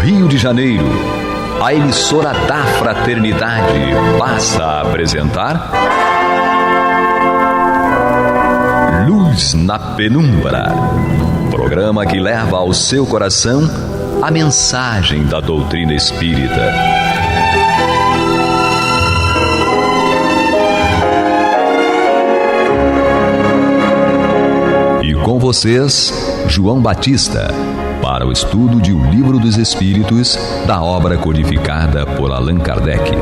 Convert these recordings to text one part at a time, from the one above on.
Rio de Janeiro, a emissora da Fraternidade passa a apresentar Luz na Penumbra, programa que leva ao seu coração a mensagem da doutrina espírita. E com vocês, João Batista, para o estudo de O Livro dos Espíritos, da obra codificada por Allan Kardec.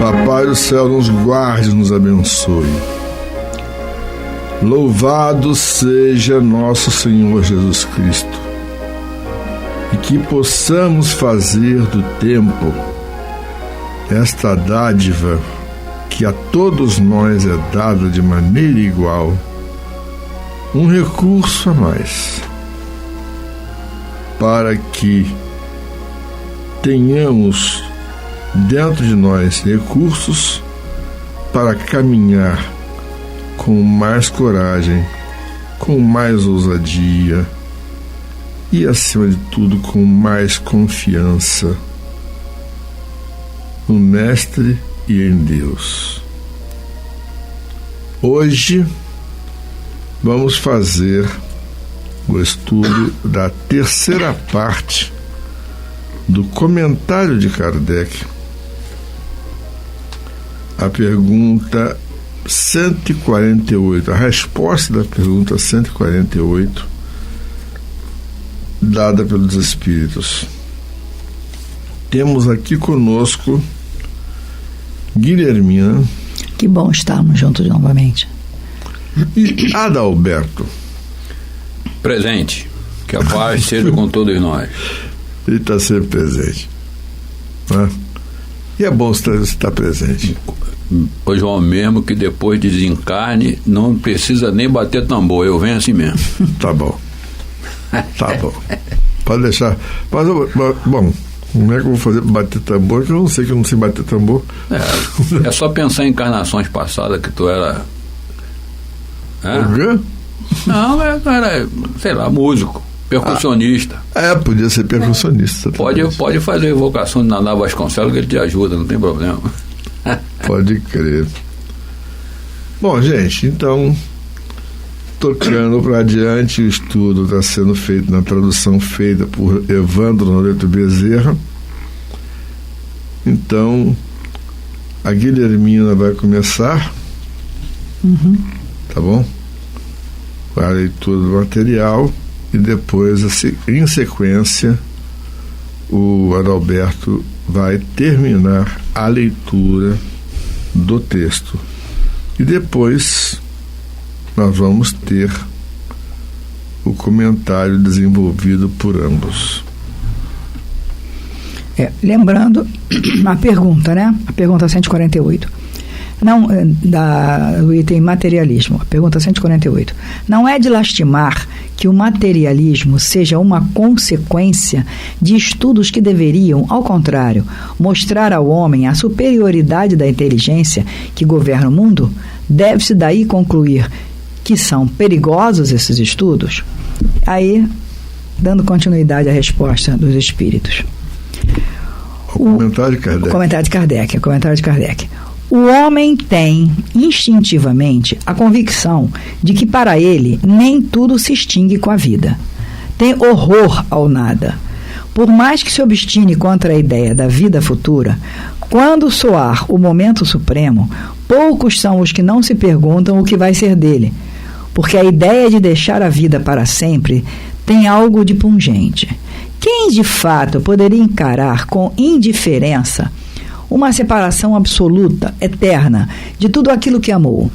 Papai do céu nos guarde e nos abençoe. Louvado seja nosso Senhor Jesus Cristo, e que possamos fazer do tempo esta dádiva que a todos nós é dada de maneira igual, um recurso a mais, para que tenhamos dentro de nós recursos para caminhar com mais coragem, com mais ousadia e, acima de tudo, com mais confiança no Mestre e em Deus. Hoje vamos fazer o estudo da terceira parte do comentário de Kardec, a pergunta 148, a resposta da pergunta 148, dada pelos Espíritos. Temos aqui conosco Guilhermina. Que bom estarmos juntos novamente. E Adalberto. Presente. Que a paz seja com todos nós. Ele está sempre presente, né? E é bom estar presente. Ô João, mesmo que depois de desencarne, não precisa nem bater tambor, eu venho assim mesmo. Tá bom. Tá bom. Pode deixar. Mas, bom, como é que eu vou fazer para bater tambor? Que eu não sei, que eu não sei bater tambor. É só pensar em encarnações passadas que tu era. Não, era, sei lá, músico, percussionista. Podia ser percussionista. Pode fazer evocação de Naná Vasconcelos, que ele te ajuda, não tem problema. Pode crer. Bom, gente, então, tocando para adiante, o estudo está sendo feito na tradução feita por Evandro Noleto Bezerra. Então, a Guilhermina vai começar. Tá bom? A leitura do material e depois, em sequência, o Adalberto vai terminar a leitura do texto. E depois nós vamos ter o comentário desenvolvido por ambos. Lembrando a pergunta, né? A pergunta 148. Não, do item materialismo, a pergunta 148. Não é de lastimar que o materialismo seja uma consequência de estudos que deveriam, ao contrário, mostrar ao homem a superioridade da inteligência que governa o mundo? Deve-se daí concluir que são perigosos esses estudos? Aí, dando continuidade à resposta dos espíritos. O comentário de Kardec. O homem tem, instintivamente, a convicção de que para ele nem tudo se extingue com a vida. Tem horror ao nada. Por mais que se obstine contra a ideia da vida futura, quando soar o momento supremo, poucos são os que não se perguntam o que vai ser dele, porque a ideia de deixar a vida para sempre tem algo de pungente. Quem de fato poderia encarar com indiferença uma separação absoluta, eterna, de tudo aquilo que amou?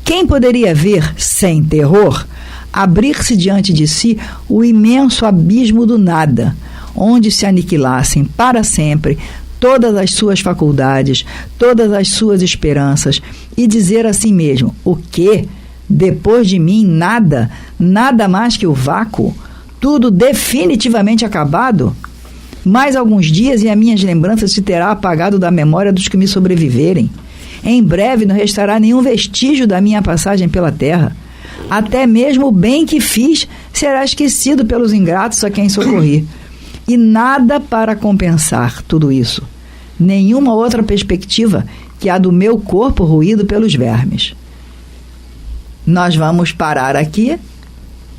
Quem poderia ver, sem terror, abrir-se diante de si o imenso abismo do nada, onde se aniquilassem para sempre todas as suas faculdades, todas as suas esperanças, e dizer a si mesmo: o quê? Depois de mim nada, nada mais que o vácuo? Tudo definitivamente acabado? Mais alguns dias e as minhas lembranças se terá apagado da memória dos que me sobreviverem. Em breve não restará nenhum vestígio da minha passagem pela terra. Até mesmo o bem que fiz será esquecido pelos ingratos a quem socorri. e nada para compensar tudo isso. Nenhuma outra perspectiva que a do meu corpo ruído pelos vermes. Nós vamos parar aqui.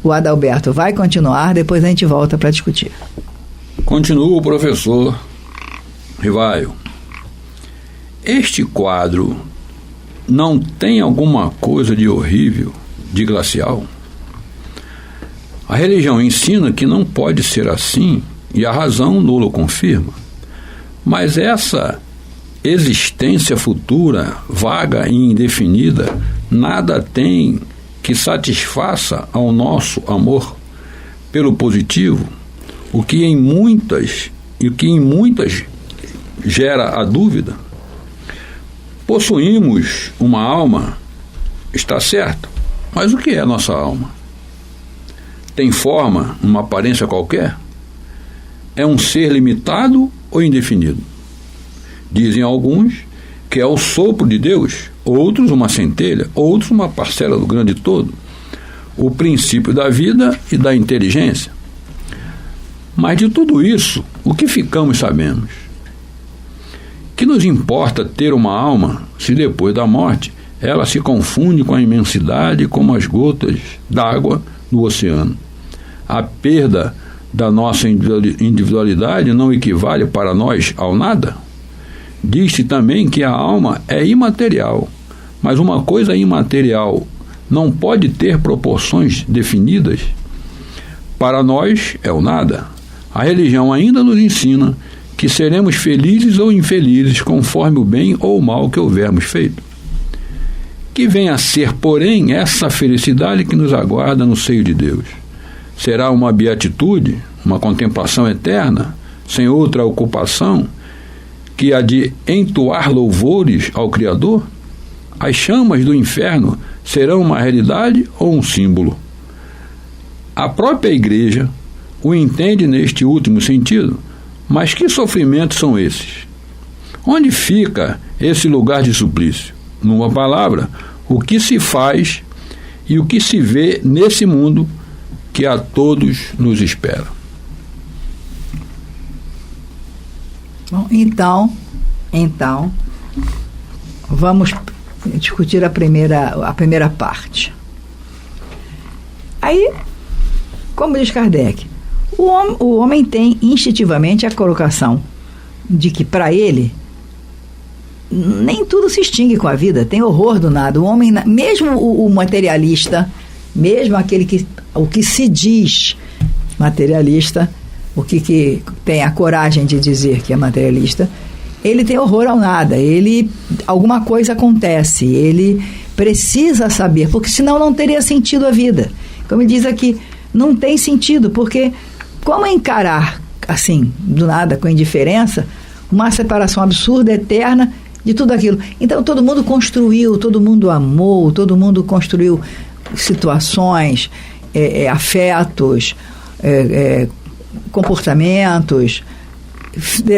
O Adalberto vai continuar, depois a gente volta para discutir. Continua o professor Rivaio. Este quadro não tem alguma coisa de horrível, de glacial? A religião ensina que não pode ser assim, e a razão nula o confirma. Mas essa existência futura, vaga e indefinida, nada tem que satisfaça ao nosso amor pelo positivo, o que em muitas gera a dúvida. Possuímos uma alma, está certo, mas o que é nossa alma? Tem forma, uma aparência qualquer? É um ser limitado ou indefinido? Dizem alguns que é o sopro de Deus, outros uma centelha, outros uma parcela do grande todo, o princípio da vida e da inteligência. Mas de tudo isso, o que ficamos sabemos? Que nos importa ter uma alma se depois da morte ela se confunde com a imensidade como as gotas d'água no oceano? A perda da nossa individualidade não equivale para nós ao nada? Diz-se também que a alma é imaterial, mas uma coisa imaterial não pode ter proporções definidas. Para nós é o nada. A religião ainda nos ensina que seremos felizes ou infelizes conforme o bem ou o mal que houvermos feito. Que venha a ser, porém, essa felicidade que nos aguarda no seio de Deus. Será uma beatitude, uma contemplação eterna, sem outra ocupação que a de entoar louvores ao Criador? As chamas do inferno serão uma realidade ou um símbolo? A própria Igreja o entende neste último sentido, mas que sofrimentos são esses? Onde fica esse lugar de suplício? Numa palavra, o que se faz e o que se vê nesse mundo que a todos nos espera. Bom, então, vamos discutir a primeira parte. Aí, como diz Kardec, o homem tem instintivamente a colocação de que, para ele, nem tudo se extingue com a vida, tem horror do nada. O homem, mesmo o materialista, mesmo o que se diz materialista, o que tem a coragem de dizer que é materialista, ele tem horror ao nada, alguma coisa acontece, ele precisa saber, porque senão não teria sentido a vida. Como diz aqui, não tem sentido, porque como encarar assim, do nada, com indiferença, uma separação absurda, eterna, de tudo aquilo? Então todo mundo construiu, todo mundo amou, todo mundo construiu situações, afetos, comportamentos,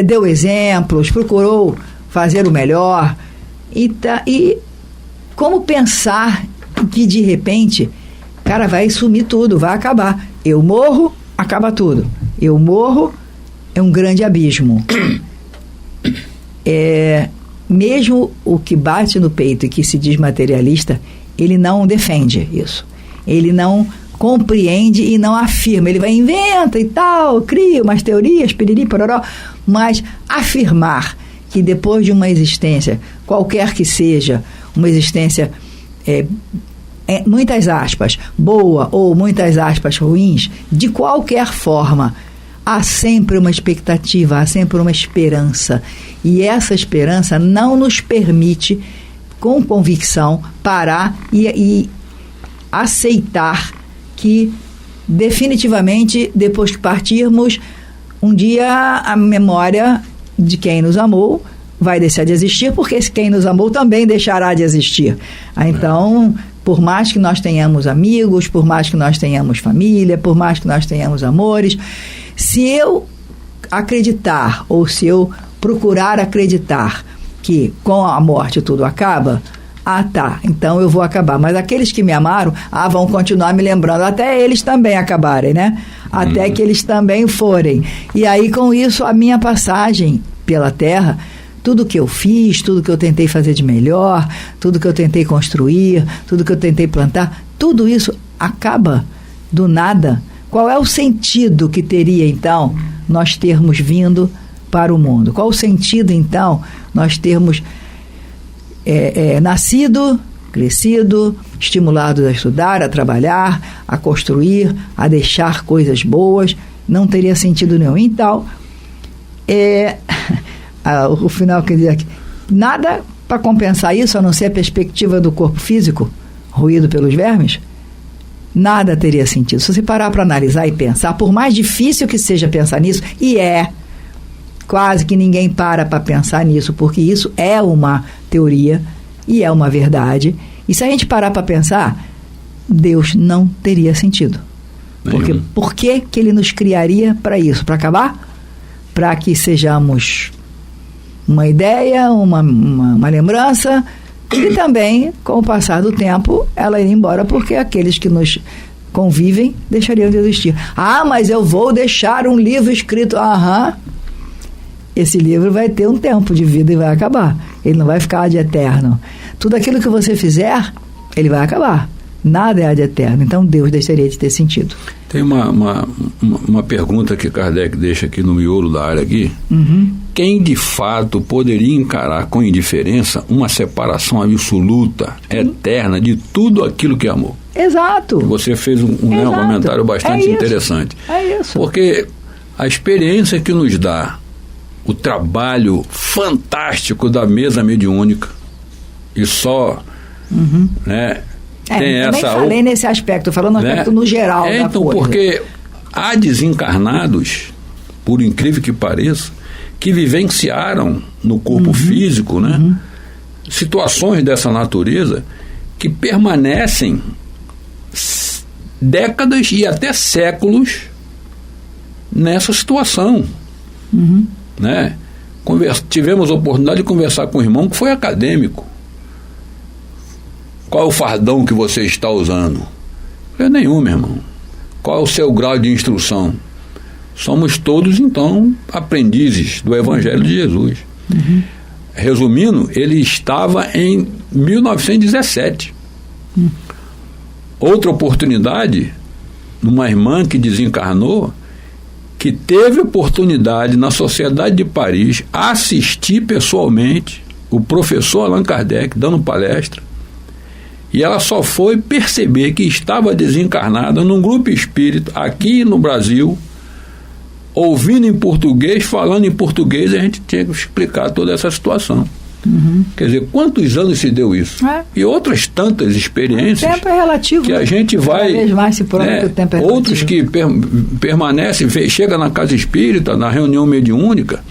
deu exemplos, procurou fazer o melhor, e como pensar que de repente, cara, vai sumir tudo, vai acabar. Eu morro, acaba tudo. Eu morro, é um grande abismo. Mesmo o que bate no peito e que se diz materialista, ele não defende isso. Ele não compreende e não afirma. Ele vai inventa e tal, cria umas teorias, piriri, pororó, mas afirmar que depois de uma existência, qualquer que seja, uma existência, muitas aspas, boa ou muitas aspas ruins, de qualquer forma, há sempre uma expectativa, há sempre uma esperança. E essa esperança não nos permite, com convicção, parar e aceitar que, definitivamente, depois que partirmos, um dia a memória de quem nos amou vai deixar de existir, porque quem nos amou também deixará de existir. Então, por mais que nós tenhamos amigos, por mais que nós tenhamos família, por mais que nós tenhamos amores, se eu acreditar, ou se eu procurar acreditar que com a morte tudo acaba, Ah, tá, então eu vou acabar. Mas aqueles que me amaram, vão continuar me lembrando, até eles também acabarem, né? Até que eles também forem. E aí, com isso, a minha passagem pela Terra, tudo que eu fiz, tudo que eu tentei fazer de melhor, tudo que eu tentei construir, tudo que eu tentei plantar, tudo isso acaba do nada. Qual é o sentido que teria, então, nós termos vindo para o mundo? Qual o sentido, então, nós termos nascido, crescido, estimulado a estudar, a trabalhar, a construir, a deixar coisas boas? Não teria sentido nenhum. Então, o final quer dizer aqui, nada para compensar isso, a não ser a perspectiva do corpo físico, ruído pelos vermes. Nada teria sentido. Se você parar para analisar e pensar, por mais difícil que seja pensar nisso, e quase que ninguém para pensar nisso, porque isso é uma teoria e é uma verdade. E se a gente parar para pensar, Deus não teria sentido. Porque por que ele nos criaria para isso? Para acabar? Para que sejamos uma ideia, uma lembrança, e também, com o passar do tempo, ela iria embora, porque aqueles que nos convivem deixariam de existir. Mas eu vou deixar um livro escrito. Esse livro vai ter um tempo de vida e vai acabar. Ele não vai ficar ad eterno. Tudo aquilo que você fizer, ele vai acabar. Nada é ad eterno. Então, Deus deixaria de ter sentido. Tem uma pergunta que Kardec deixa aqui no miolo da área aqui. Quem de fato poderia encarar com indiferença uma separação absoluta, eterna, de tudo aquilo que amou? Exato. Você fez um comentário bastante interessante. É isso. Porque a experiência que nos dá o trabalho fantástico da mesa mediúnica, e só né, tem eu essa... também falei nesse aspecto, falando no aspecto no geral da então, coisa. Porque há desencarnados, por incrível que pareça, que vivenciaram no corpo físico, né, situações dessa natureza que permanecem décadas e até séculos nessa situação. Né? Tivemos a oportunidade de conversar com um irmão que foi acadêmico. Qual é o fardão que você está usando? Nenhum, meu irmão. Qual é o seu grau de instrução? Somos todos, então, aprendizes do Evangelho de Jesus. Resumindo, ele estava em 1917. Outra oportunidade, numa irmã que desencarnou, que teve oportunidade na Sociedade de Paris assistir pessoalmente o professor Allan Kardec dando palestra, e ela só foi perceber que estava desencarnada num grupo espírita aqui no Brasil, ouvindo em português, falando em português, e a gente tinha que explicar toda essa situação. Quer dizer, quantos anos se deu isso? E outras tantas experiências. O tempo é relativo. Que a gente vai. Cada vez mais se prova que o tempo é relativo. Outros que permanecem, chega na casa espírita, na reunião mediúnica.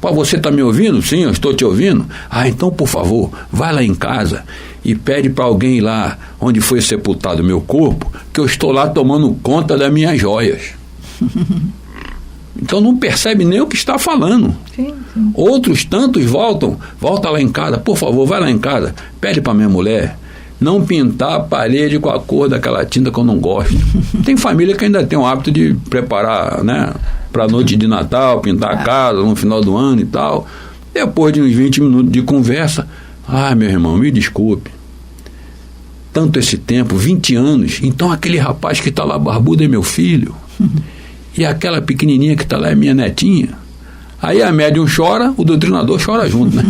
Você está me ouvindo? Sim, eu estou te ouvindo. Então, por favor, vai lá em casa e pede para alguém lá onde foi sepultado meu corpo, que eu estou lá tomando conta das minhas joias. Então não percebe nem o que está falando. Sim. Outros tantos volta lá em casa, por favor, vai lá em casa, pede para minha mulher não pintar a parede com a cor daquela tinta que eu não gosto. Tem família que ainda tem o hábito de preparar, né, para a noite de Natal, pintar a casa no final do ano e tal. Depois de uns 20 minutos de conversa, meu irmão, me desculpe, tanto esse tempo, 20 anos, então aquele rapaz que está lá barbudo é meu filho. E aquela pequenininha que está lá é minha netinha. Aí a médium chora, o doutrinador chora junto, né?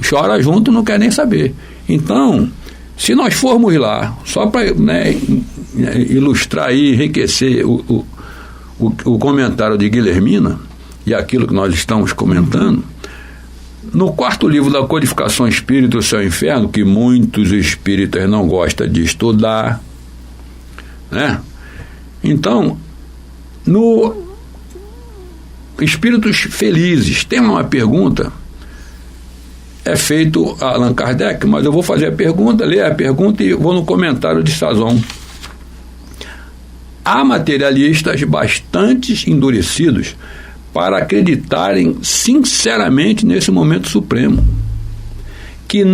Chora junto, não quer nem saber. Então, se nós formos lá, só para, né, ilustrar e enriquecer o comentário de Guilhermina e aquilo que nós estamos comentando, no 4º livro da Codificação Espírita, o Céu e o Inferno, que muitos espíritas não gostam de estudar, né? Então, no Espíritos Felizes, tem uma pergunta, é feito a Allan Kardec, mas eu vou fazer a pergunta, ler a pergunta e vou no comentário de Sazon. Há materialistas bastante endurecidos para acreditarem sinceramente nesse momento supremo, que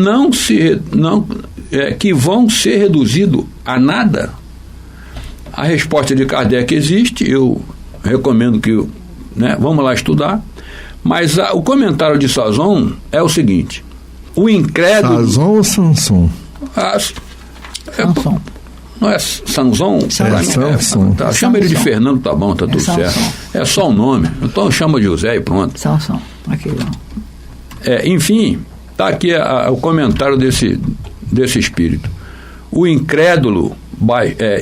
que vão ser reduzidos a nada? A resposta de Kardec existe, eu recomendo que, vamos lá estudar, mas o comentário de Sanson é o seguinte: o incrédulo... Sanson ou Sanson? Sanson. Não é Sanson? Sanson. Chama ele de Fernando, tá bom, tá tudo certo. É só o nome, então chama de José e pronto. Sanson, aquele não. Enfim, está aqui o comentário desse espírito. O incrédulo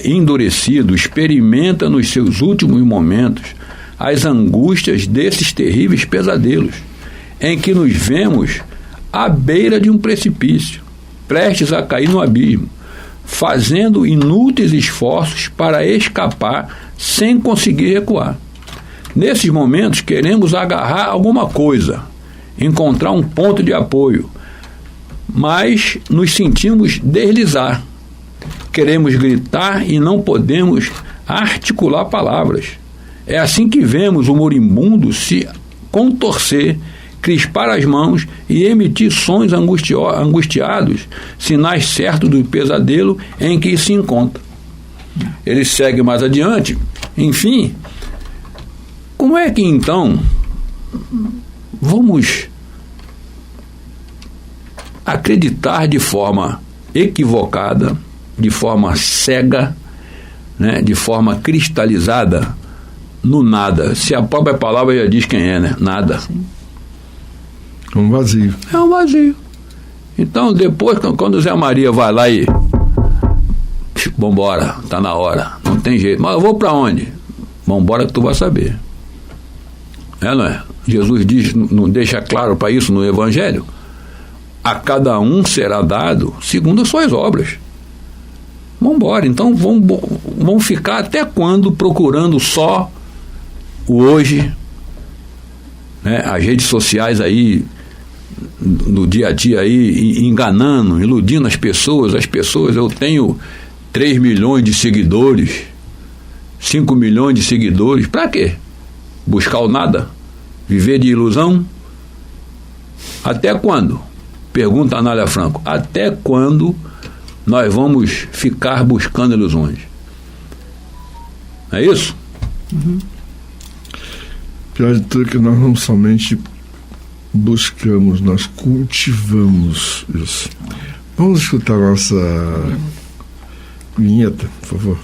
endurecido experimenta nos seus últimos momentos as angústias desses terríveis pesadelos, em que nos vemos à beira de um precipício, prestes a cair no abismo, fazendo inúteis esforços para escapar sem conseguir recuar. Nesses momentos queremos agarrar alguma coisa, encontrar um ponto de apoio, mas nos sentimos deslizar. Queremos gritar e não podemos articular palavras. É assim que vemos o moribundo se contorcer, crispar as mãos e emitir sons angustiados, sinais certos do pesadelo em que se encontra. Ele segue mais adiante. Enfim, como é que então vamos acreditar de forma equivocada, de forma cega, de forma cristalizada no nada, se a própria palavra já diz quem é, nada? Sim. É um vazio. É um vazio. Então, depois, quando o Zé Maria vai lá e... Vambora, tá na hora, não tem jeito. Mas eu vou para onde? Vambora que tu vai saber. Não é? Jesus diz, não deixa claro para isso no Evangelho? A cada um será dado segundo as suas obras. Vambora. Então, vamos ficar até quando procurando só o hoje, as redes sociais aí, no dia a dia aí, enganando, iludindo as pessoas. Eu tenho 3 milhões de seguidores, 5 milhões de seguidores, para quê? Buscar o nada? Viver de ilusão? Até quando? Pergunta a Anália Franco, até quando nós vamos ficar buscando ilusões? É isso? Uhum. Pior de tudo é que nós não somente buscamos, nós cultivamos isso. Vamos escutar a nossa vinheta, por favor.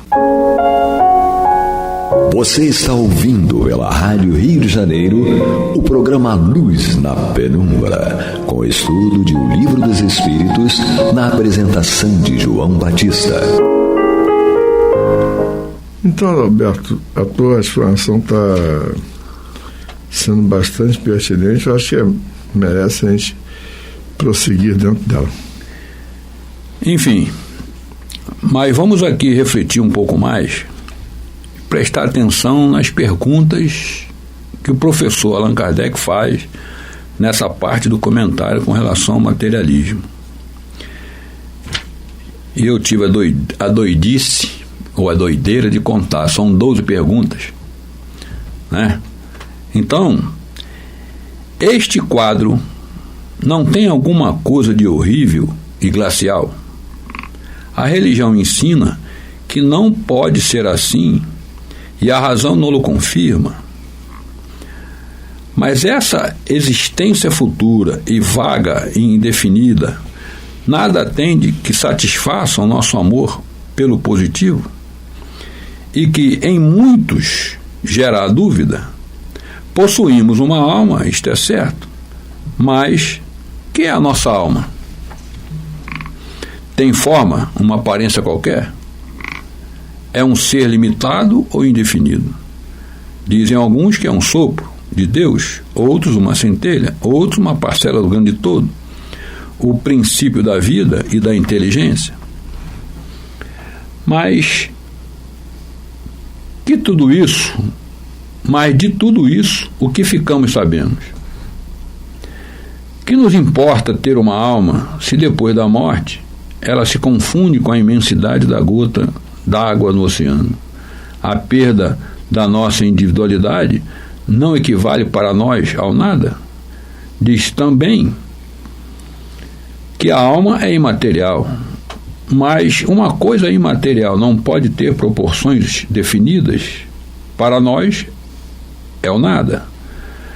Você está ouvindo pela Rádio Rio de Janeiro o programa Luz na Penumbra, com estudo de O Livro dos Espíritos, na apresentação de João Batista. Então, Alberto, a tua explanação está sendo bastante pertinente. Eu acho que merece a gente prosseguir dentro dela. Enfim, mas vamos aqui refletir um pouco mais, prestar atenção nas perguntas que o professor Allan Kardec faz nessa parte do comentário com relação ao materialismo. E eu tive a doidice, ou a doideira de contar, são 12 perguntas, Então, este quadro não tem alguma coisa de horrível e glacial? A religião ensina que não pode ser assim e a razão não o confirma. Mas essa existência futura e vaga e indefinida nada tem de que satisfaça o nosso amor pelo positivo e que em muitos gera a dúvida. Possuímos uma alma, isto é certo, mas que é a nossa alma? Tem forma, uma aparência qualquer? É um ser limitado ou indefinido? Dizem alguns que é um sopro de Deus, outros uma centelha, outros uma parcela do grande todo, o princípio da vida e da inteligência. Mas de tudo isso, o que ficamos sabendo? Que nos importa ter uma alma se depois da morte ela se confunde com a imensidade da gota d'água no oceano? A perda da nossa individualidade não equivale para nós ao nada? Diz também que a alma é imaterial, mas uma coisa imaterial não pode ter proporções definidas. Para nós, é o nada.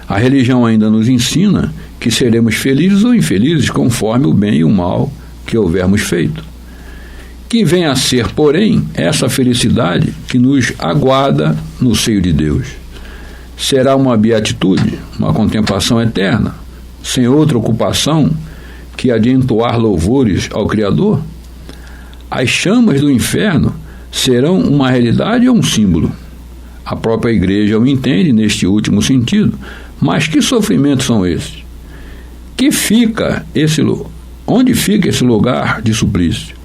A religião ainda nos ensina que seremos felizes ou infelizes conforme o bem e o mal que houvermos feito. Que vem a ser, porém, essa felicidade que nos aguarda no seio de Deus. Será uma beatitude, uma contemplação eterna, sem outra ocupação que a de entoar louvores ao Criador? As chamas do inferno serão uma realidade ou um símbolo? A própria Igreja o entende neste último sentido. Mas que sofrimentos são esses? Onde fica esse lugar de suplício?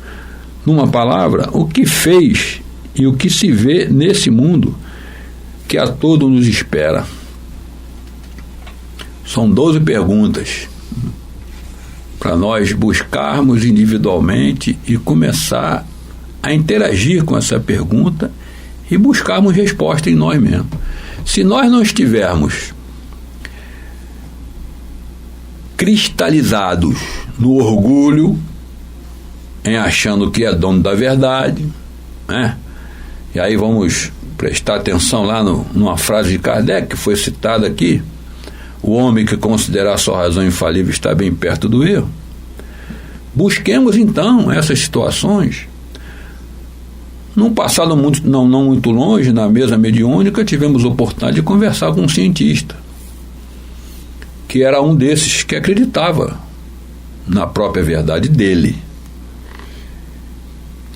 Numa palavra, o que fez e o que se vê nesse mundo que a todo nos espera? São 12 perguntas para nós buscarmos individualmente e começar a interagir com essa pergunta e buscarmos resposta em nós mesmos. Se nós não estivermos cristalizados no orgulho, em achando que é dono da verdade, né? E aí vamos prestar atenção lá numa frase de Kardec, que foi citada aqui: o homem que considerar sua razão infalível está bem perto do erro. Busquemos então essas situações. Num passado não muito longe, na mesa mediúnica, tivemos a oportunidade de conversar com um cientista, que era um desses que acreditava na própria verdade dele.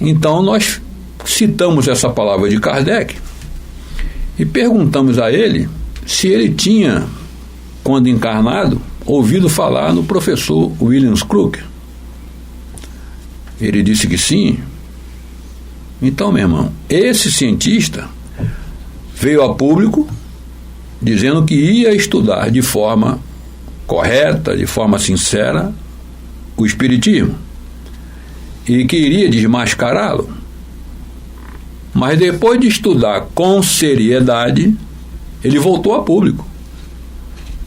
Então nós citamos essa palavra de Kardec e perguntamos a ele se ele tinha, quando encarnado, ouvido falar no professor William Crookes. Ele disse que sim. Então, meu irmão, esse cientista veio a público dizendo que ia estudar de forma correta, de forma sincera, o espiritismo e que iria desmascará-lo. Mas depois de estudar com seriedade, ele voltou a público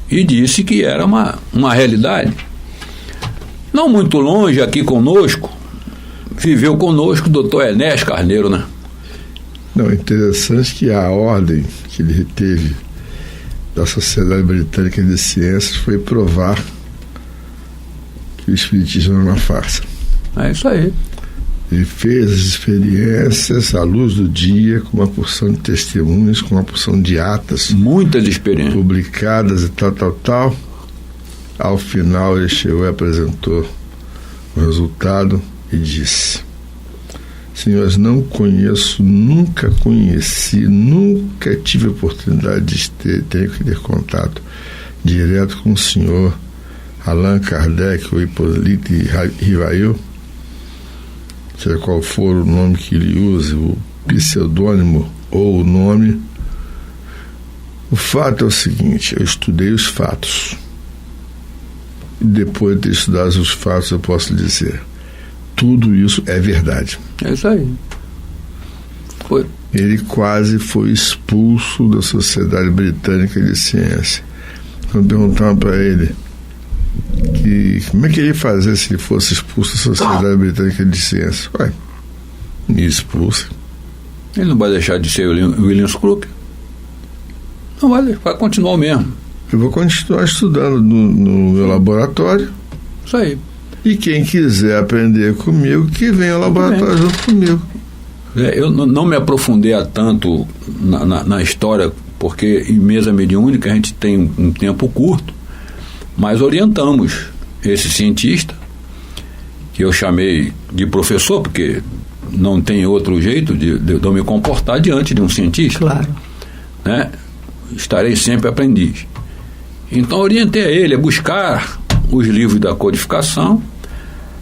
e disse que era uma realidade. Não muito longe, aqui conosco, viveu conosco o doutor Enéas Carneiro, né? Não, interessante que a ordem que ele teve da Sociedade Britânica de Ciências foi provar que o espiritismo era uma farsa. É isso aí. Ele fez as experiências à luz do dia, com uma porção de testemunhos, com uma porção de atas. Muitas experiências. Publicadas e tal. Ao final ele chegou e apresentou o resultado e disse: senhores, não conheço, nunca conheci, nunca tive a oportunidade de ter contato direto com o senhor Allan Kardec ou Hippolyte Rivail, seja qual for o nome que ele use, o pseudônimo ou o nome. O fato é o seguinte: eu estudei os fatos e depois de ter estudado os fatos eu posso dizer: tudo isso é verdade. É isso aí. Foi. Ele quase foi expulso da Sociedade Britânica de Ciência. Quando perguntaram para ele como é que ele ia fazer se ele fosse expulso da Sociedade Britânica de Ciência. Me expulsa. Ele não vai deixar de ser o William Crookes. Não vai continuar o mesmo. Eu vou continuar estudando no meu laboratório. Isso aí. E quem quiser aprender comigo, que venha ao laboratório junto comigo. Eu não me aprofundei tanto na história, porque em mesa mediúnica a gente tem um tempo curto, mas orientamos esse cientista, que eu chamei de professor, porque não tem outro jeito de eu me comportar diante de um cientista. Claro. Né? Estarei sempre aprendiz. Então orientei a ele a buscar os livros da codificação.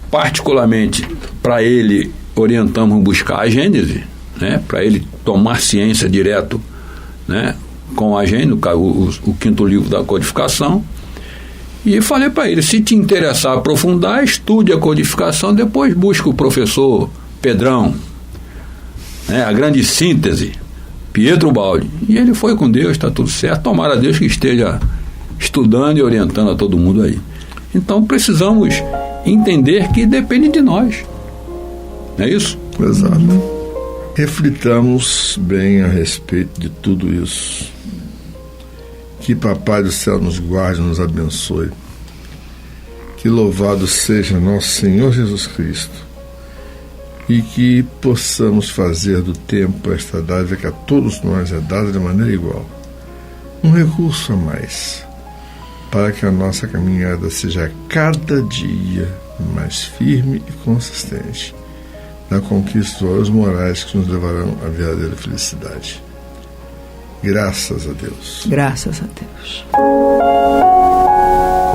Particularmente para ele orientamos buscar a Gênese, né? Para ele tomar ciência direto, né? Com a Gênese, o quinto livro da codificação. E falei para ele: se te interessar aprofundar, estude a codificação, depois busca o professor Pedrão, né? A grande síntese, Pietro Baldi. E ele foi com Deus, está tudo certo. Tomara a Deus que esteja estudando e orientando a todo mundo aí. Então precisamos entender que depende de nós. Não é isso? Exato. Reflitamos bem a respeito de tudo isso. Que Papai do Céu nos guarde e nos abençoe. Que louvado seja nosso Senhor Jesus Cristo. E que possamos fazer do tempo esta dádiva que a todos nós é dada de maneira igual. Um recurso a mais, para que a nossa caminhada seja cada dia mais firme e consistente na conquista dos valores morais que nos levarão à verdadeira felicidade. Graças a Deus. Graças a Deus.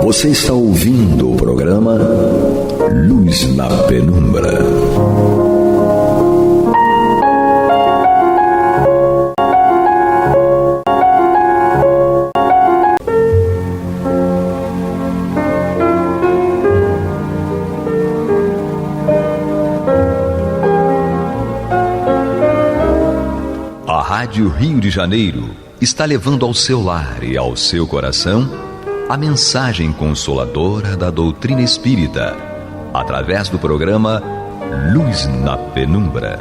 Você está ouvindo o programa Luz na Penumbra. A Rádio Rio de Janeiro está levando ao seu lar e ao seu coração a mensagem consoladora da doutrina espírita, através do programa Luz na Penumbra.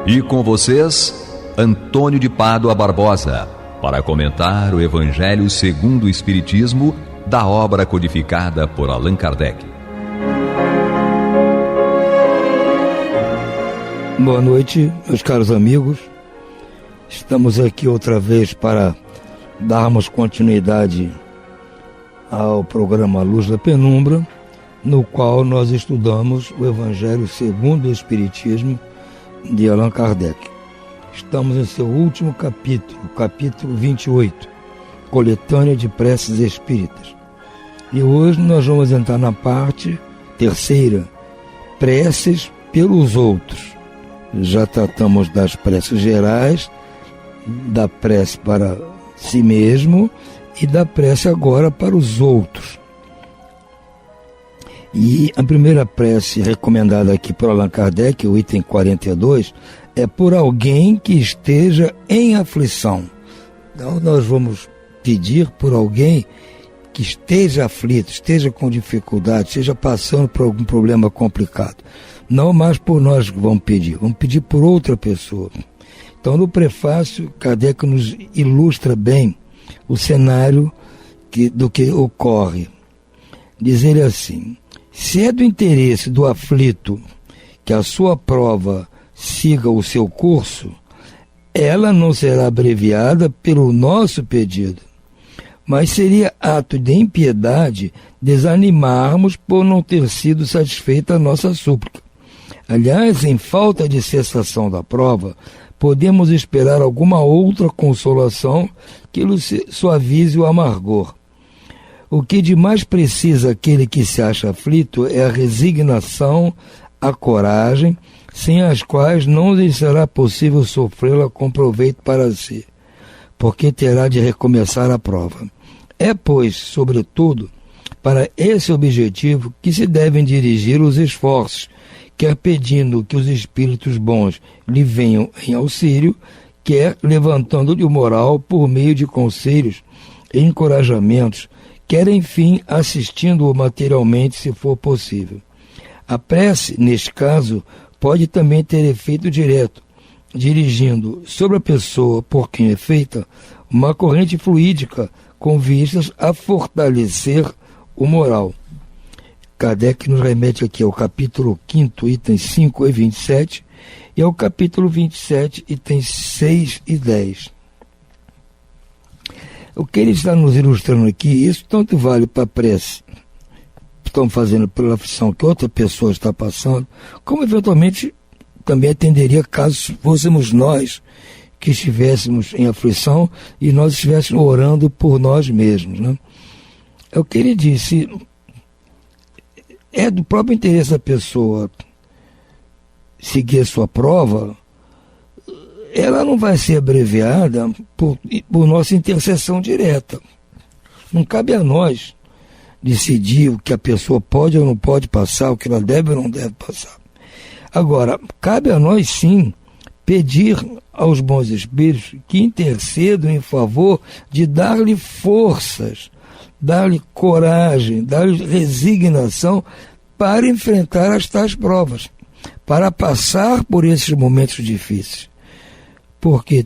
E com vocês, Antônio de Pádua Barbosa, para comentar o Evangelho segundo o Espiritismo, da obra codificada por Allan Kardec. Boa noite, meus caros amigos. Estamos aqui outra vez para darmos continuidade ao programa Luz da Penumbra, no qual nós estudamos o Evangelho segundo o Espiritismo de Allan Kardec. Estamos em seu último capítulo, capítulo 28, Coletânea de Preces Espíritas. E hoje nós vamos entrar na parte terceira, Preces pelos Outros. Já tratamos das preces gerais, da prece para si mesmo e da prece agora para os outros. E a primeira prece recomendada aqui por Allan Kardec, o item 42, é por alguém que esteja em aflição. Então nós vamos pedir por alguém que esteja aflito, esteja com dificuldade, esteja passando por algum problema complicado. Não mais por nós que vamos pedir por outra pessoa. Então, no prefácio, Kardec nos ilustra bem o cenário do que ocorre. Diz ele assim: se é do interesse do aflito que a sua prova siga o seu curso, ela não será abreviada pelo nosso pedido, mas seria ato de impiedade desanimarmos por não ter sido satisfeita a nossa súplica. Aliás, em falta de cessação da prova, podemos esperar alguma outra consolação que suavize o amargor. O que de mais precisa aquele que se acha aflito é a resignação, a coragem, sem as quais não lhe será possível sofrê-la com proveito para si, porque terá de recomeçar a prova. É, pois, sobretudo, para esse objetivo que se devem dirigir os esforços, quer pedindo que os espíritos bons lhe venham em auxílio, quer levantando-lhe o moral por meio de conselhos e encorajamentos, quer, enfim, assistindo-o materialmente, se for possível. A prece, neste caso, pode também ter efeito direto, dirigindo sobre a pessoa por quem é feita uma corrente fluídica com vistas a fortalecer o moral. Kardec nos remete aqui ao capítulo 5, itens 5 e 27, e ao capítulo 27, itens 6 e 10. O que ele está nos ilustrando aqui, isso tanto vale para a prece que estão fazendo pela aflição que outra pessoa está passando, como eventualmente também atenderia caso fôssemos nós que estivéssemos em aflição e nós estivéssemos orando por nós mesmos, né? É o que ele disse. É do próprio interesse da pessoa seguir a sua prova, ela não vai ser abreviada por nossa intercessão direta. Não cabe a nós decidir o que a pessoa pode ou não pode passar, o que ela deve ou não deve passar. Agora, cabe a nós sim pedir aos bons espíritos que intercedam em favor de dar-lhe forças, dar-lhe coragem, dar-lhe resignação para enfrentar as tais provas, para passar por esses momentos difíceis. Porque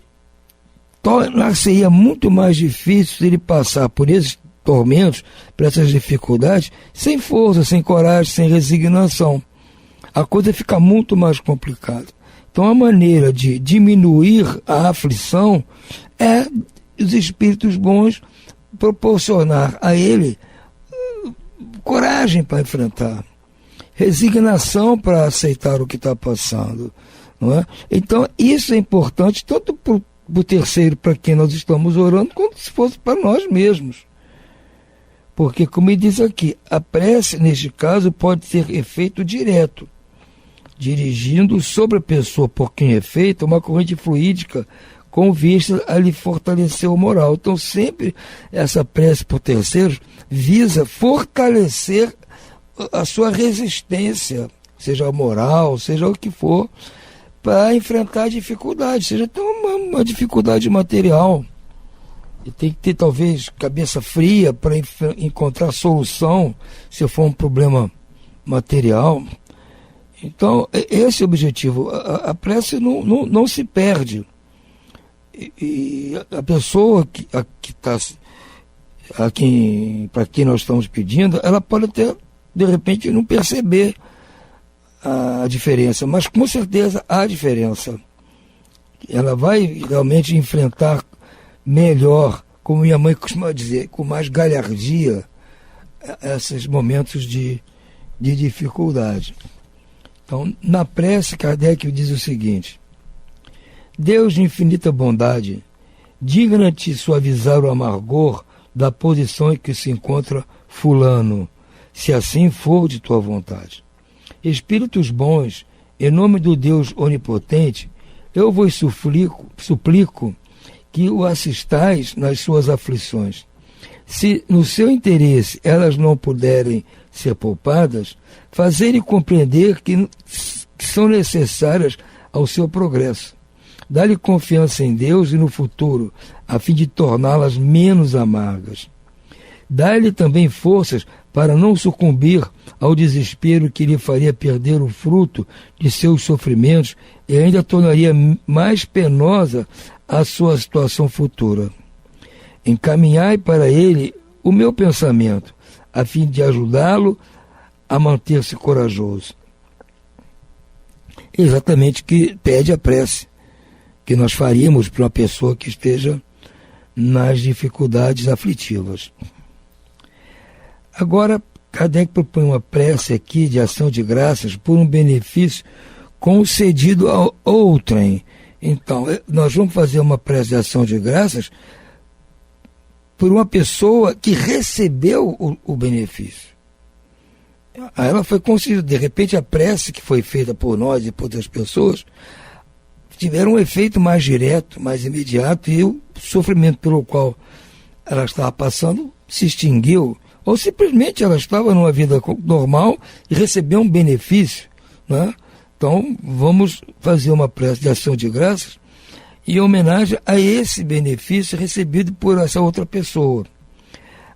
tornar-se-ia muito mais difícil ele passar por esses tormentos, por essas dificuldades, sem força, sem coragem, sem resignação. A coisa fica muito mais complicada. Então a maneira de diminuir a aflição é os espíritos bons proporcionar a ele coragem para enfrentar, resignação para aceitar o que está passando, não é? Então isso é importante tanto para o terceiro, para quem nós estamos orando, quanto se fosse para nós mesmos. Porque, como ele diz aqui, a prece, neste caso, pode ter efeito direto, dirigindo sobre a pessoa por quem é feita uma corrente fluídica com vista a lhe fortalecer o moral. Então, sempre essa prece por terceiros visa fortalecer a sua resistência, seja moral, seja o que for, para enfrentar dificuldades, seja até uma dificuldade material. E tem que ter, talvez, cabeça fria para encontrar solução se for um problema material. Então, esse é o objetivo. A prece não se perde. E a pessoa para quem nós estamos pedindo, ela pode até, de repente, não perceber a diferença, mas com certeza há diferença. Ela vai realmente enfrentar melhor, como minha mãe costuma dizer, com mais galhardia, esses momentos de dificuldade. Então, na prece, Kardec diz o seguinte: Deus de infinita bondade, digna-te suavizar o amargor da posição em que se encontra fulano, se assim for de tua vontade. Espíritos bons, em nome do Deus onipotente, eu vos suplico que o assistais nas suas aflições. Se no seu interesse elas não puderem ser poupadas, fazerem compreender que são necessárias ao seu progresso. Dá-lhe confiança em Deus e no futuro, a fim de torná-las menos amargas. Dá-lhe também forças para não sucumbir ao desespero que lhe faria perder o fruto de seus sofrimentos e ainda tornaria mais penosa a sua situação futura. Encaminhai para ele o meu pensamento, a fim de ajudá-lo a manter-se corajoso. Exatamente o que pede a prece que nós faríamos para uma pessoa que esteja nas dificuldades aflitivas. Agora, Kardec propõe uma prece aqui de ação de graças por um benefício concedido a outrem. Então, nós vamos fazer uma prece de ação de graças por uma pessoa que recebeu o benefício. Aí ela foi concedida. De repente, a prece que foi feita por nós e por outras pessoas tiveram um efeito mais direto, mais imediato, e o sofrimento pelo qual ela estava passando se extinguiu, ou simplesmente ela estava numa vida normal e recebeu um benefício, né? Então, vamos fazer uma prece de ação de graças em homenagem a esse benefício recebido por essa outra pessoa.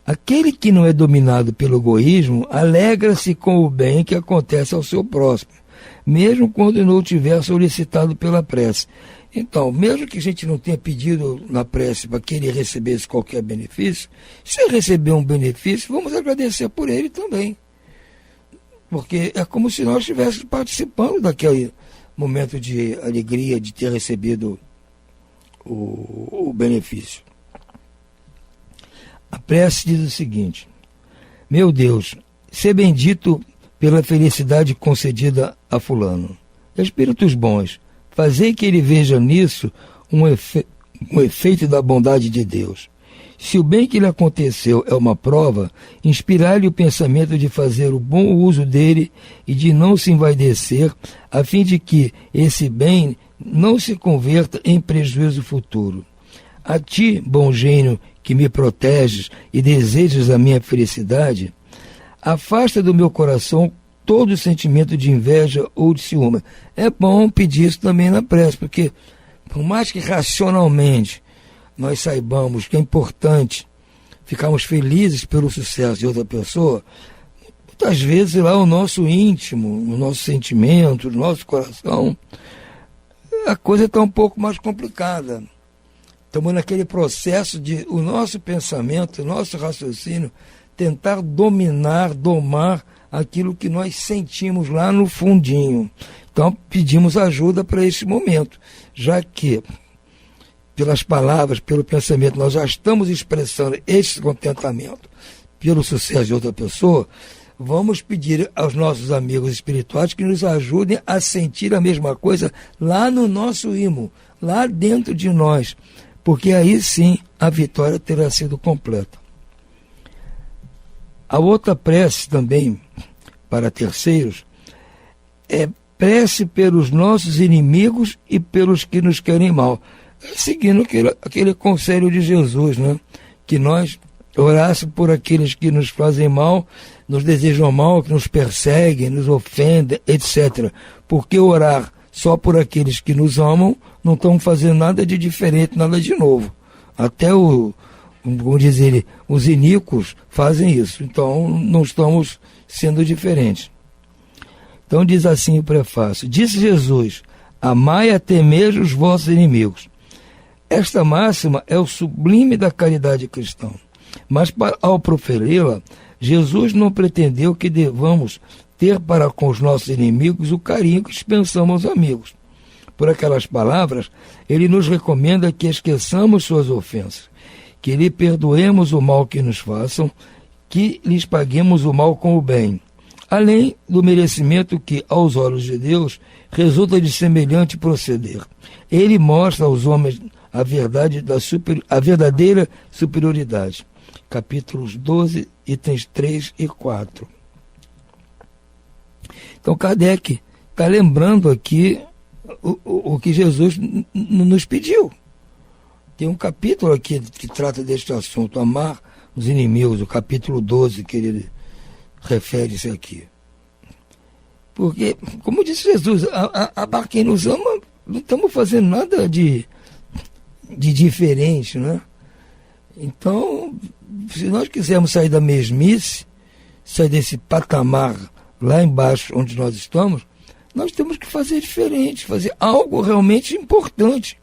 Aquele que não é dominado pelo egoísmo alegra-se com o bem que acontece ao seu próximo, mesmo quando não tiver solicitado pela prece. Então, mesmo que a gente não tenha pedido na prece para que ele recebesse qualquer benefício, se ele receber um benefício, vamos agradecer por ele também. Porque é como se nós estivéssemos participando daquele momento de alegria de ter recebido o benefício. A prece diz o seguinte: meu Deus, sê bendito pela felicidade concedida a fulano. Espíritos bons, fazei que ele veja nisso um efeito da bondade de Deus. Se o bem que lhe aconteceu é uma prova, inspirai-lhe o pensamento de fazer o bom uso dele e de não se envaidecer, a fim de que esse bem não se converta em prejuízo futuro. A ti, bom gênio, que me proteges e desejas a minha felicidade, afasta do meu coração todo sentimento de inveja ou de ciúme. É bom pedir isso também na prece, porque por mais que racionalmente nós saibamos que é importante ficarmos felizes pelo sucesso de outra pessoa, muitas vezes lá o nosso íntimo, o nosso sentimento, o nosso coração, a coisa está um pouco mais complicada. Estamos naquele processo de o nosso pensamento, o nosso raciocínio, tentar domar aquilo que nós sentimos lá no fundinho. Então pedimos ajuda para esse momento, já que pelas palavras, pelo pensamento, nós já estamos expressando esse contentamento pelo sucesso de outra pessoa. Vamos pedir aos nossos amigos espirituais que nos ajudem a sentir a mesma coisa lá no nosso ímã, lá dentro de nós, porque aí sim a vitória terá sido completa. A outra prece também para terceiros é prece pelos nossos inimigos e pelos que nos querem mal, seguindo aquele conselho de Jesus, né? Que nós orássemos por aqueles que nos fazem mal, nos desejam mal, que nos perseguem, nos ofendem, etc. Porque orar só por aqueles que nos amam não estão fazendo nada de diferente, nada de novo. Até vamos dizer, os iníquos fazem isso. Então não estamos sendo diferentes. Então diz assim o prefácio: disse Jesus, amai até mesmo os vossos inimigos. Esta máxima é o sublime da caridade cristã. Mas ao proferi-la, Jesus não pretendeu que devamos ter para com os nossos inimigos o carinho que dispensamos aos amigos. Por aquelas palavras, ele nos recomenda que esqueçamos suas ofensas, que lhe perdoemos o mal que nos façam, que lhes paguemos o mal com o bem, além do merecimento que, aos olhos de Deus, resulta de semelhante proceder. Ele mostra aos homens a verdadeira superioridade. Capítulos 12, itens 3 e 4. Então Kardec está lembrando aqui o que Jesus nos pediu. Tem um capítulo aqui que trata deste assunto, amar os inimigos, o capítulo 12, que ele refere-se aqui. Porque, como disse Jesus, amar quem nos ama, não estamos fazendo nada de diferente, né? Então, se nós quisermos sair da mesmice, sair desse patamar lá embaixo onde nós estamos, nós temos que fazer diferente, fazer algo realmente importante,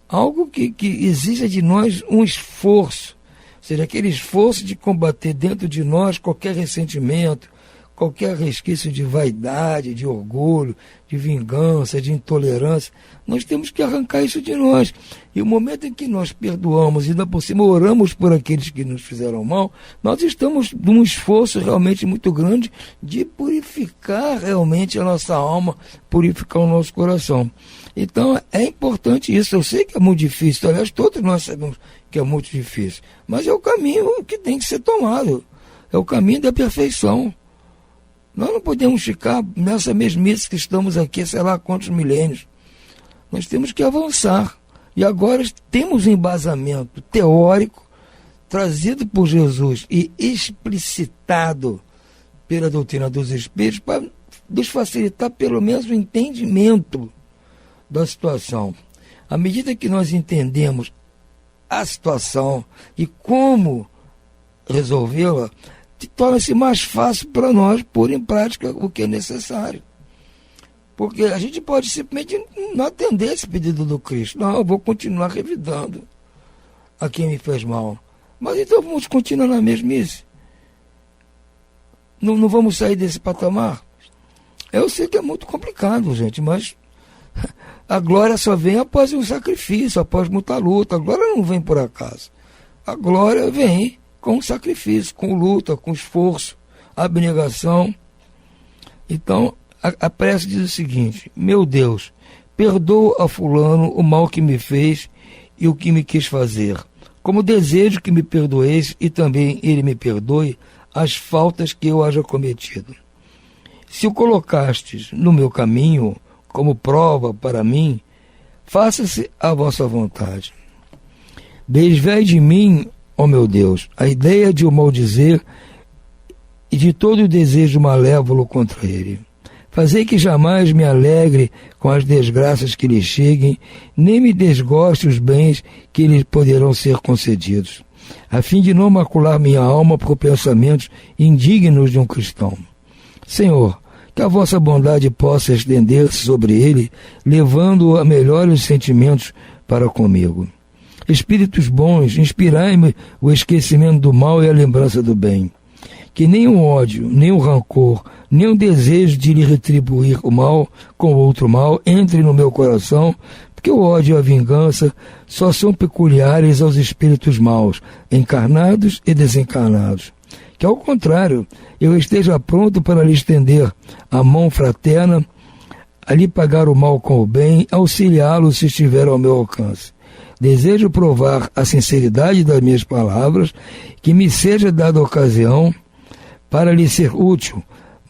algo que exija de nós um esforço, ou seja, aquele esforço de combater dentro de nós qualquer ressentimento, qualquer resquício de vaidade, de orgulho, de vingança, de intolerância. Nós temos que arrancar isso de nós. E o momento em que nós perdoamos e ainda por cima oramos por aqueles que nos fizeram mal, nós estamos num esforço realmente muito grande de purificar realmente a nossa alma, purificar o nosso coração. Então é importante isso. Eu sei que é muito difícil, aliás, todos nós sabemos que é muito difícil, mas é o caminho que tem que ser tomado, é o caminho da perfeição. Nós não podemos ficar nessa mesmice que estamos aqui, sei lá quantos milênios. Nós temos que avançar. E agora temos um embasamento teórico trazido por Jesus e explicitado pela doutrina dos Espíritos para nos facilitar pelo menos o entendimento da situação. À medida que nós entendemos a situação e como resolvê-la, torna-se mais fácil para nós pôr em prática o que é necessário. Porque a gente pode simplesmente não atender esse pedido do Cristo. Não, eu vou continuar revidando a quem me fez mal. Mas então vamos continuar na mesmice. Não vamos sair desse patamar. Eu sei que é muito complicado, gente, mas a glória só vem após um sacrifício, após muita luta. A glória não vem por acaso. A glória vem com sacrifício, com luta, com esforço, abnegação. Então, a prece diz o seguinte: meu Deus, perdoa a fulano o mal que me fez e o que me quis fazer, como desejo que me perdoeis e também ele me perdoe as faltas que eu haja cometido. Se o colocastes no meu caminho como prova para mim, faça-se a vossa vontade. Desvai de mim, ó meu Deus, a ideia de o maldizer e de todo o desejo malévolo contra ele. Fazei que jamais me alegre com as desgraças que lhe cheguem, nem me desgoste os bens que lhe poderão ser concedidos, a fim de não macular minha alma por pensamentos indignos de um cristão. Senhor, que a vossa bondade possa estender-se sobre ele, levando-o a melhores sentimentos para comigo. Espíritos bons, inspirai-me o esquecimento do mal e a lembrança do bem. Que nem o ódio, nem o rancor, nem o desejo de lhe retribuir o mal com outro mal entre no meu coração, porque o ódio e a vingança só são peculiares aos espíritos maus, encarnados e desencarnados. Que, ao contrário, eu esteja pronto para lhe estender a mão fraterna, a lhe pagar o mal com o bem, auxiliá-lo se estiver ao meu alcance. Desejo provar a sinceridade das minhas palavras, que me seja dada a ocasião para lhe ser útil,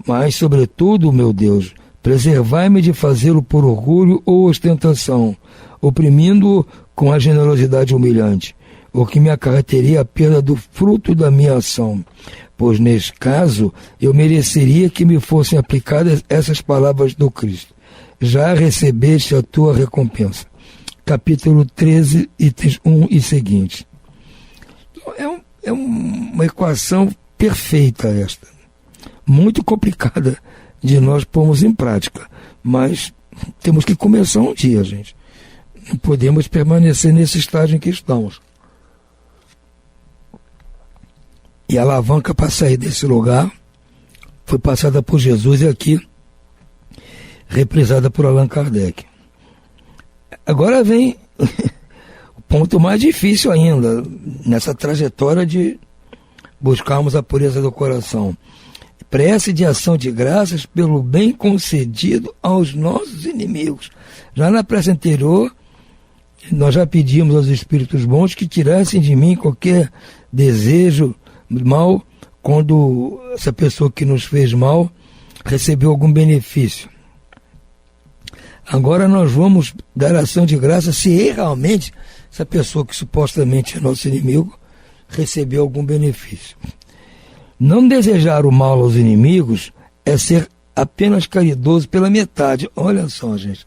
mas, sobretudo, meu Deus, preservai-me de fazê-lo por orgulho ou ostentação, oprimindo-o com a generosidade humilhante, o que me acarreteria a perda do fruto da minha ação, pois, nesse caso, eu mereceria que me fossem aplicadas essas palavras do Cristo. Já recebeste a tua recompensa. Capítulo 13, itens 1 e seguintes. É uma equação perfeita esta, muito complicada de nós pormos em prática, mas temos que começar um dia, gente. Não podemos permanecer nesse estágio em que estamos. E a alavanca para sair desse lugar foi passada por Jesus e aqui reprisada por Allan Kardec. Agora vem o ponto mais difícil ainda nessa trajetória de buscarmos a pureza do coração. Prece de ação de graças pelo bem concedido aos nossos inimigos. Já na prece anterior, nós já pedimos aos espíritos bons que tirassem de mim qualquer desejo mal quando essa pessoa que nos fez mal recebeu algum benefício. Agora nós vamos dar ação de graça se realmente essa pessoa que supostamente é nosso inimigo recebeu algum benefício. Não desejar o mal aos inimigos é ser apenas caridoso pela metade. Olha só, gente.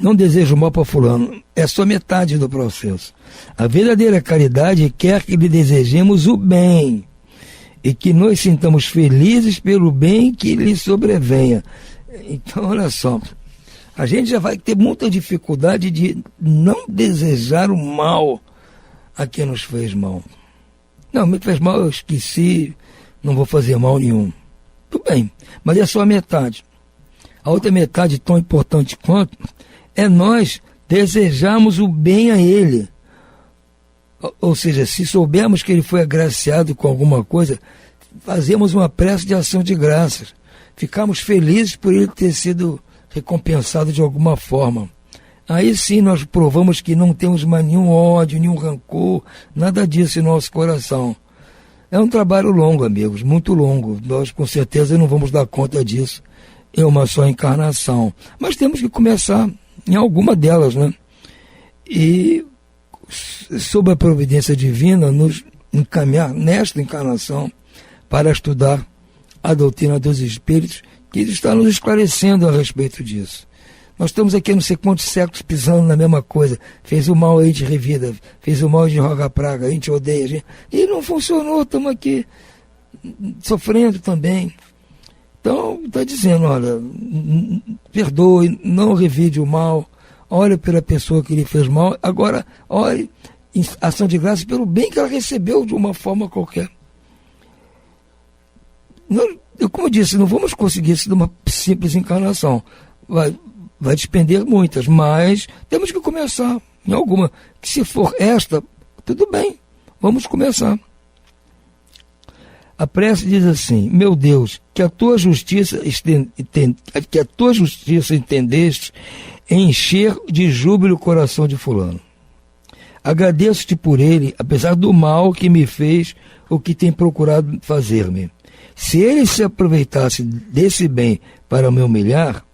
Não desejo mal para fulano. É só metade do processo. A verdadeira caridade quer que lhe desejemos o bem e que nos sintamos felizes pelo bem que lhe sobrevenha. Então, olha só. A gente já vai ter muita dificuldade de não desejar o mal a quem nos fez mal. Não, me fez mal, eu esqueci, não vou fazer mal nenhum. Tudo bem, mas é só a metade. A outra metade, tão importante quanto, é nós desejarmos o bem a ele. Ou seja, se soubermos que ele foi agraciado com alguma coisa, fazemos uma prece de ação de graças. Ficamos felizes por ele ter sido recompensado de alguma forma. Aí sim nós provamos que não temos mais nenhum ódio, nenhum rancor, nada disso em nosso coração. É um trabalho longo, amigos, muito longo. Nós com certeza não vamos dar conta disso em uma só encarnação. Mas temos que começar em alguma delas, né? E sob a providência divina, nos encaminhar nesta encarnação para estudar a doutrina dos espíritos, que está nos esclarecendo a respeito disso. Nós estamos aqui não sei quantos séculos pisando na mesma coisa. Fez o mal, a gente revida. Fez o mal, a gente roga a praga. A gente odeia. A gente... E não funcionou. Estamos aqui sofrendo também. Então, está dizendo, olha, perdoe, não revide o mal. Olhe pela pessoa que lhe fez mal. Agora, olhe em ação de graça pelo bem que ela recebeu de uma forma qualquer. Como eu disse, não vamos conseguir isso de uma simples encarnação. Vai despender muitas, mas temos que começar em alguma. Que se for esta, tudo bem, vamos começar. A prece diz assim: meu Deus, que a tua justiça entendeste encher de júbilo o coração de fulano. Agradeço-te por ele, apesar do mal que me fez, o que tem procurado fazer-me. Se ele se aproveitasse desse bem para me humilhar,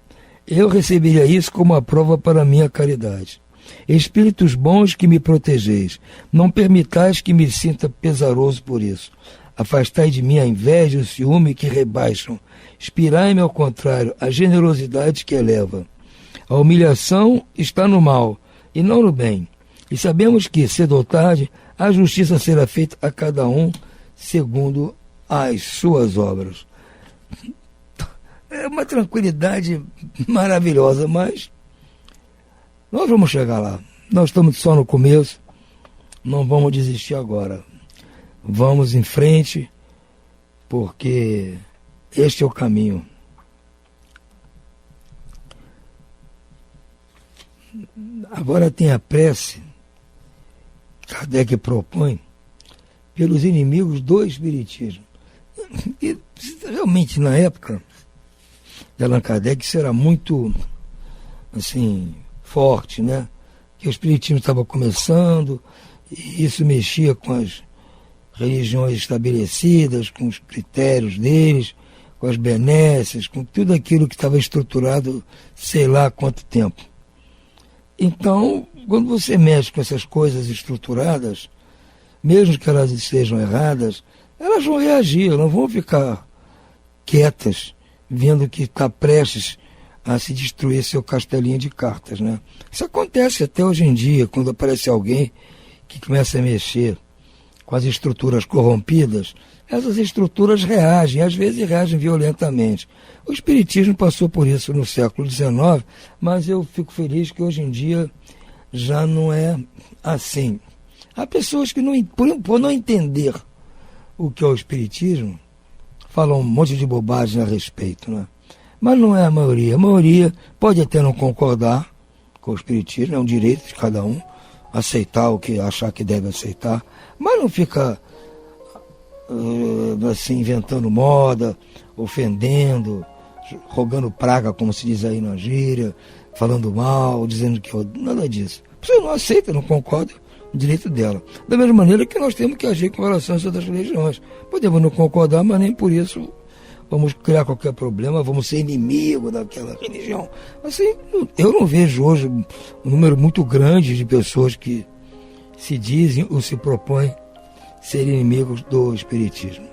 eu receberia isso como a prova para a minha caridade. Espíritos bons que me protegeis, não permitais que me sinta pesaroso por isso. Afastai de mim a inveja e o ciúme que rebaixam. Inspirai-me, ao contrário, a generosidade que eleva. A humilhação está no mal, e não no bem. E sabemos que, cedo ou tarde, a justiça será feita a cada um segundo as suas obras. É uma tranquilidade maravilhosa, mas nós vamos chegar lá. Nós estamos só no começo, não vamos desistir agora. Vamos em frente, porque este é o caminho. Agora tem a prece, Kardec propõe, pelos inimigos do Espiritismo. E realmente, na época de Allan Kardec, isso era muito, assim, forte, né? Que o Espiritismo estava começando, e isso mexia com as religiões estabelecidas, com os critérios deles, com as benesses, com tudo aquilo que estava estruturado sei lá há quanto tempo. Então, quando você mexe com essas coisas estruturadas, mesmo que elas estejam erradas, elas vão reagir, não vão ficar quietas, vendo que está prestes a se destruir seu castelinho de cartas, né? Isso acontece até hoje em dia, quando aparece alguém que começa a mexer com as estruturas corrompidas, essas estruturas reagem, às vezes reagem violentamente. O Espiritismo passou por isso no século XIX, mas eu fico feliz que hoje em dia já não é assim. Há pessoas que, por não entender o que é o Espiritismo, falam um monte de bobagem a respeito, né? Mas não é a maioria. A maioria pode até não concordar com o Espiritismo, é um direito de cada um aceitar o que achar que deve aceitar, mas não fica assim, inventando moda, ofendendo, rogando praga, como se diz aí na gíria, falando mal, dizendo que nada disso. A pessoa não aceita, não concorda, o direito dela. Da mesma maneira que nós temos que agir com relação às outras religiões. Podemos não concordar, mas nem por isso vamos criar qualquer problema, vamos ser inimigo daquela religião. Assim, eu não vejo hoje um número muito grande de pessoas que se dizem ou se propõem ser inimigos do Espiritismo.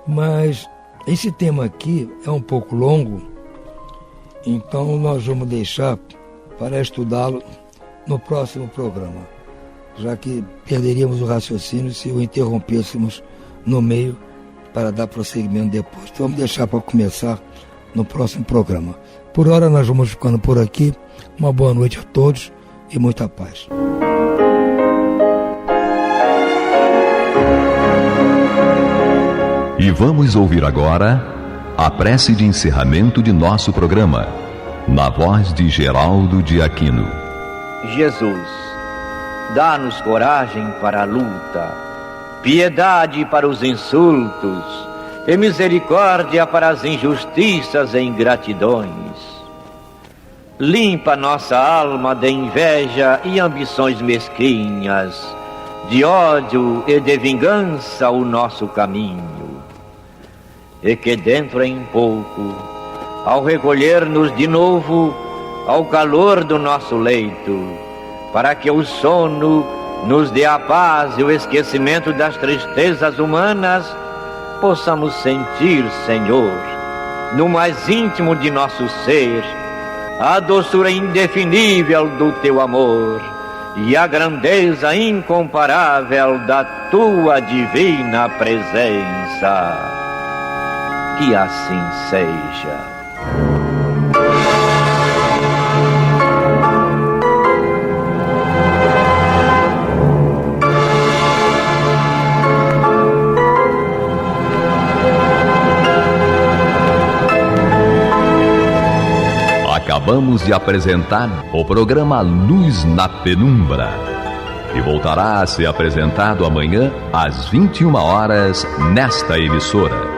Mas esse tema aqui é um pouco longo, então nós vamos deixar para estudá-lo no próximo programa, já que perderíamos o raciocínio se o interrompêssemos no meio para dar prosseguimento depois. Então vamos deixar para começar no próximo programa. Por hora nós vamos ficando por aqui. Uma boa noite a todos e muita paz. E vamos ouvir agora a prece de encerramento de nosso programa, na voz de Geraldo de Aquino. Jesus, dá-nos coragem para a luta, piedade para os insultos e misericórdia para as injustiças e ingratidões. Limpa nossa alma de inveja e ambições mesquinhas, de ódio e de vingança o nosso caminho. E que dentro em pouco, ao recolher-nos de novo ao calor do nosso leito, para que o sono nos dê a paz e o esquecimento das tristezas humanas, possamos sentir, Senhor, no mais íntimo de nosso ser, a doçura indefinível do Teu amor e a grandeza incomparável da Tua divina presença. Que assim seja. Acabamos de apresentar o programa Luz na Penumbra, que voltará a ser apresentado amanhã às 21 horas nesta emissora.